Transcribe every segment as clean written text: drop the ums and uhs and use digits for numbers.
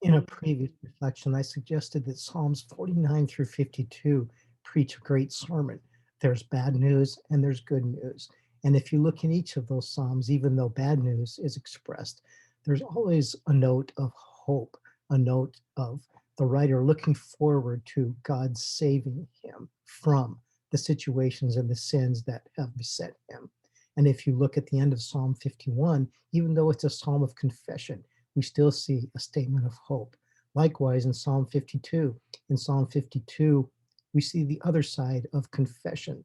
In a previous reflection, I suggested that Psalms 49 through 52 preach a great sermon. There's bad news and there's good news. And if you look in each of those Psalms, even though bad news is expressed, there's always a note of hope, a note of the writer looking forward to God saving him from the situations and the sins that have beset him. And if you look at the end of Psalm 51, even though it's a psalm of confession, we still see a statement of hope. Likewise, in Psalm 52, we see the other side of confession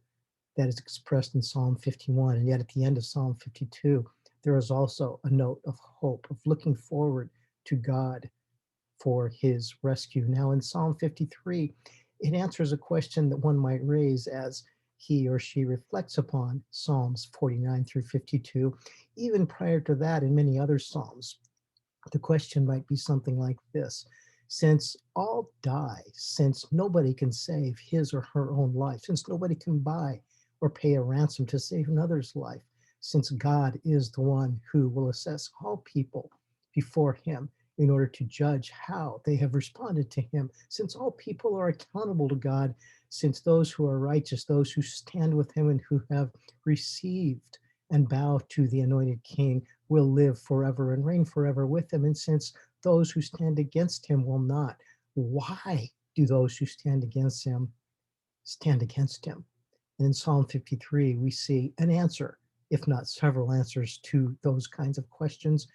that is expressed in Psalm 51. And yet, at the end of Psalm 52, there is also a note of hope, of looking forward to God for his rescue. Now, in Psalm 53, it answers a question that one might raise as he or she reflects upon Psalms 49 through 52. Even prior to that, in many other Psalms, the question might be something like this: since all die, since nobody can save his or her own life, since nobody can buy or pay a ransom to save another's life, since God is the one who will assess all people before him in order to judge how they have responded to him, since all people are accountable to God, since those who are righteous, those who stand with him and who have received and bow to the anointed king, will live forever and reign forever with him. And since those who stand against him will not, why do those who stand against him? And in Psalm 53, we see an answer, if not several answers to those kinds of questions.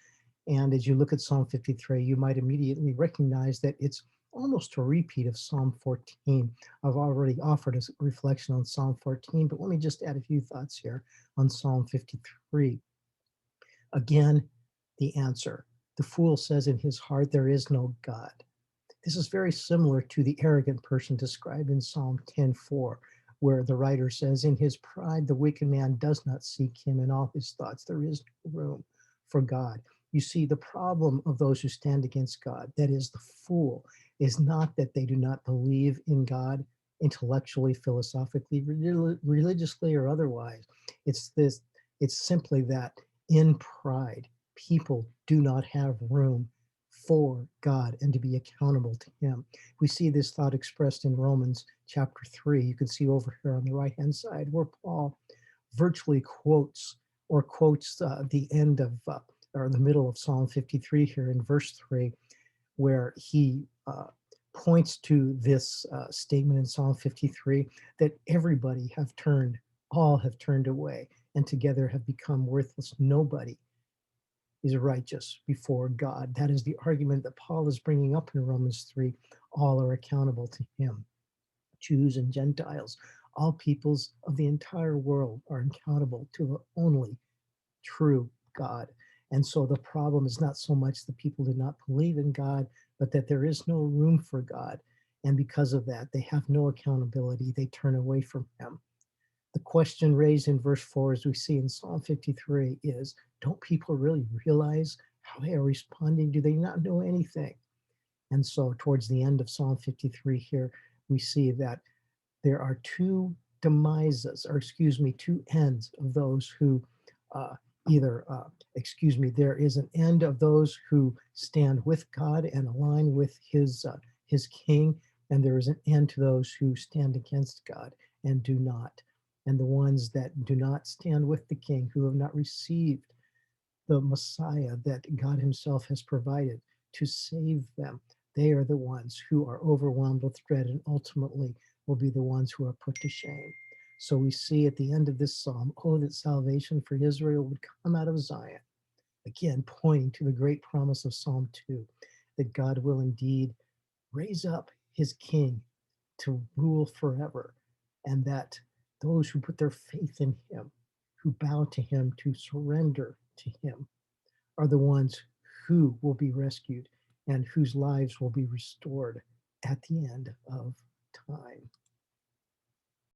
And as you look at Psalm 53, you might immediately recognize that it's almost a repeat of Psalm 14. I've already offered a reflection on Psalm 14, but let me just add a few thoughts here on Psalm 53. Again, the answer. The fool says in his heart, there is no God. This is very similar to the arrogant person described in Psalm 10:4, where the writer says, in his pride, the wicked man does not seek him in all his thoughts. There is no room for God. You see, the problem of those who stand against God, that is, the fool, is not that they do not believe in God intellectually, philosophically, religiously, or otherwise. It's this, it's simply that in pride, people do not have room for God and to be accountable to him. We see this thought expressed in Romans chapter 3. You can see over here on the right hand side where Paul virtually quotes the end of or the middle of Psalm 53 here in verse 3, where he points to this statement in Psalm 53 that everybody have turned, all have turned away, and together have become worthless. Nobody is righteous before God. That is the argument that Paul is bringing up in Romans 3. All are accountable to him. Jews and Gentiles, all peoples of the entire world are accountable to the only true God. And so the problem is not so much that people do not believe in God, but that there is no room for God. And because of that, they have no accountability. They turn away from him. The question raised in verse 4, as we see in Psalm 53, is, don't people really realize how they are responding? Do they not know anything? And so, towards the end of Psalm 53, here we see that there are two demises, or excuse me, two ends of those who uh, there is an end of those who stand with God and align with his king, and there is an end to those who stand against God and do not. And the ones that do not stand with the king, who have not received the Messiah that God himself has provided to save them, they are the ones who are overwhelmed with dread and ultimately will be the ones who are put to shame. So we see at the end of this psalm, oh, that salvation for Israel would come out of Zion. Again, pointing to the great promise of Psalm 2, that God will indeed raise up his king to rule forever, and that those who put their faith in him, who bow to him, to surrender to him, are the ones who will be rescued and whose lives will be restored at the end of time.